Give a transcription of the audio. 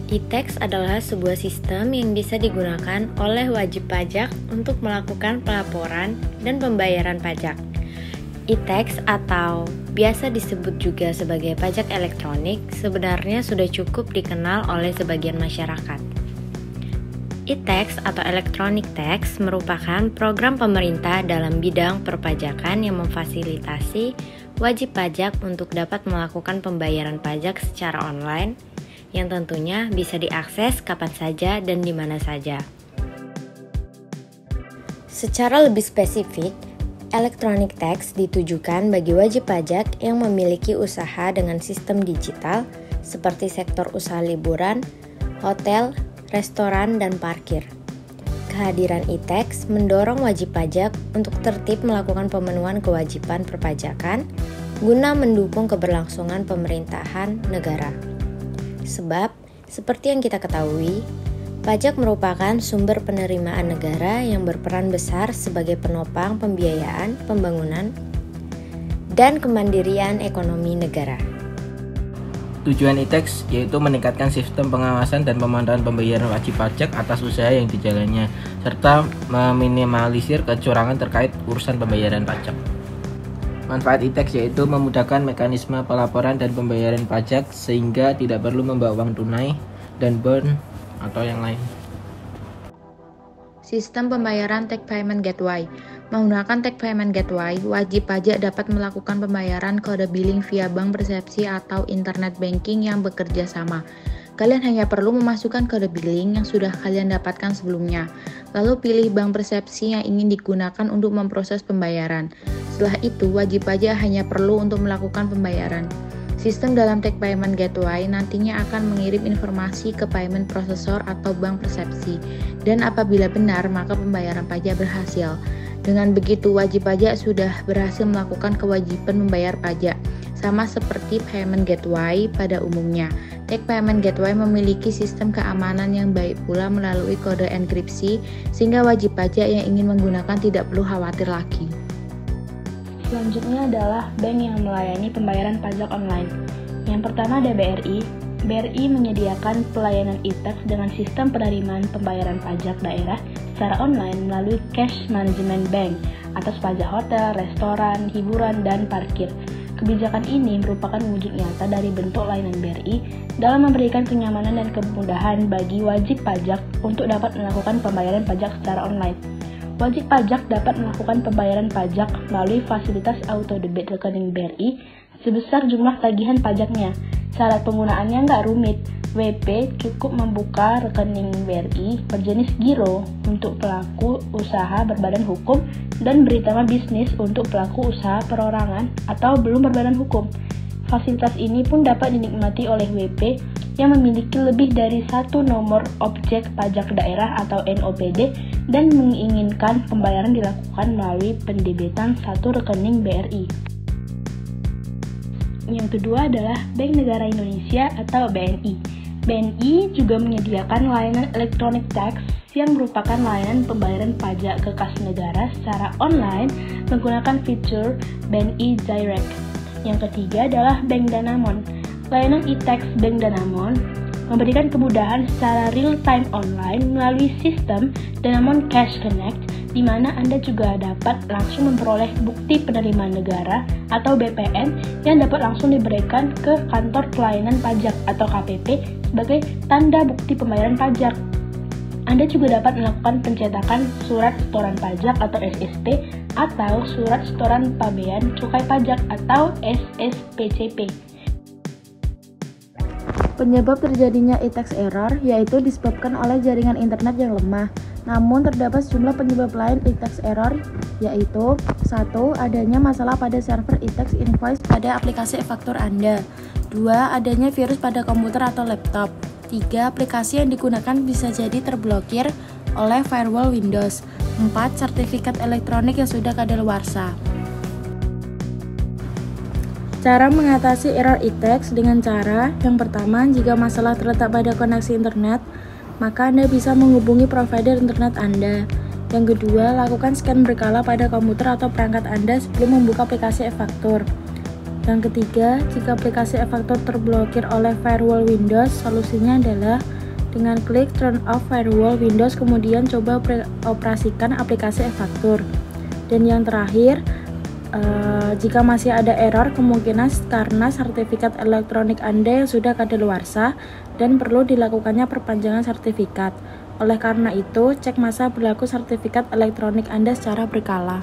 E-Tax adalah sebuah sistem yang bisa digunakan oleh wajib pajak untuk melakukan pelaporan dan pembayaran pajak. E-Tax atau biasa disebut juga sebagai pajak elektronik sebenarnya sudah cukup dikenal oleh sebagian masyarakat. E-Tax atau Electronic Tax merupakan program pemerintah dalam bidang perpajakan yang memfasilitasi wajib pajak untuk dapat melakukan pembayaran pajak secara online yang tentunya bisa diakses kapan saja dan di mana saja. Secara lebih spesifik, Electronic Tax ditujukan bagi wajib pajak yang memiliki usaha dengan sistem digital seperti sektor usaha liburan, hotel, restoran, dan parkir. Kehadiran E-Tax mendorong wajib pajak untuk tertib melakukan pemenuhan kewajiban perpajakan guna mendukung keberlangsungan pemerintahan negara. Sebab, seperti yang kita ketahui, pajak merupakan sumber penerimaan negara yang berperan besar sebagai penopang pembiayaan, pembangunan, dan kemandirian ekonomi negara. Tujuan E-Tax yaitu meningkatkan sistem pengawasan dan pemantauan pembayaran wajib pajak atas usaha yang dijalannya, serta meminimalisir kecurangan terkait urusan pembayaran pajak. Manfaat E-Tax yaitu memudahkan mekanisme pelaporan dan pembayaran pajak sehingga tidak perlu membawa uang tunai dan bon atau yang lain. Sistem pembayaran Take Payment Gateway. Menggunakan Take Payment Gateway, wajib pajak dapat melakukan pembayaran kode billing via bank persepsi atau internet banking yang bekerja sama. Kalian hanya perlu memasukkan kode billing yang sudah kalian dapatkan sebelumnya, lalu pilih bank persepsi yang ingin digunakan untuk memproses pembayaran. Setelah itu, wajib pajak hanya perlu untuk melakukan pembayaran. Sistem dalam Take Payment Gateway nantinya akan mengirim informasi ke payment processor atau bank persepsi, dan apabila benar, maka pembayaran pajak berhasil. Dengan begitu, wajib pajak sudah berhasil melakukan kewajiban membayar pajak, sama seperti Payment Gateway pada umumnya. Take Payment Gateway memiliki sistem keamanan yang baik pula melalui kode enkripsi, sehingga wajib pajak yang ingin menggunakan tidak perlu khawatir lagi. Selanjutnya adalah bank yang melayani pembayaran pajak online. Yang pertama ada BRI. BRI menyediakan pelayanan E-Tax dengan sistem penerimaan pembayaran pajak daerah secara online melalui Cash Management Bank atas pajak hotel, restoran, hiburan, dan parkir. Kebijakan ini merupakan wujud nyata dari bentuk layanan BRI dalam memberikan kenyamanan dan kemudahan bagi wajib pajak untuk dapat melakukan pembayaran pajak secara online. Wajib pajak dapat melakukan pembayaran pajak melalui fasilitas auto debit rekening BRI sebesar jumlah tagihan pajaknya. Syarat penggunaannya nggak rumit. WP cukup membuka rekening BRI berjenis giro untuk pelaku usaha berbadan hukum dan beri nama bisnis untuk pelaku usaha perorangan atau belum berbadan hukum. Fasilitas ini pun dapat dinikmati oleh WP yang memiliki lebih dari satu nomor objek pajak daerah atau NOPD dan menginginkan pembayaran dilakukan melalui pendebitan satu rekening BRI. Yang kedua adalah Bank Negara Indonesia atau BNI. BNI juga menyediakan layanan Electronic Tax yang merupakan layanan pembayaran pajak ke kas negara secara online menggunakan fitur BNI Direct. Yang ketiga adalah Bank Danamon. Layanan E-Tax Bank Danamon memberikan kemudahan secara real-time online melalui sistem Danamon Cash Connect, di mana Anda juga dapat langsung memperoleh bukti penerimaan negara atau BPN yang dapat langsung diberikan ke kantor pelayanan pajak atau KPP sebagai tanda bukti pembayaran pajak. Anda juga dapat melakukan pencetakan surat setoran pajak atau SSP atau surat setoran pabean cukai pajak atau SSPCP. Penyebab terjadinya E-Tax error yaitu disebabkan oleh jaringan internet yang lemah. Namun terdapat sejumlah penyebab lain E-Tax error, yaitu 1. Adanya masalah pada server E-Tax invoice pada aplikasi e-faktur Anda. 2. Adanya virus pada komputer atau laptop. 3. Aplikasi yang digunakan bisa jadi terblokir oleh firewall Windows. 4. Sertifikat elektronik yang sudah kadaluarsa. Cara mengatasi error E-Tax dengan cara yang pertama, jika masalah terletak pada koneksi internet, maka Anda bisa menghubungi provider internet Anda. Yang kedua, lakukan scan berkala pada komputer atau perangkat Anda sebelum membuka aplikasi e-faktur. Yang ketiga, jika aplikasi e-faktur terblokir oleh firewall Windows, solusinya adalah Dengan klik turn off firewall Windows, kemudian coba operasikan aplikasi e-faktur. Dan yang terakhir, jika masih ada error, kemungkinan karena sertifikat elektronik Anda yang sudah kadaluarsa dan perlu dilakukannya perpanjangan sertifikat. Oleh karena itu, cek masa berlaku sertifikat elektronik Anda secara berkala.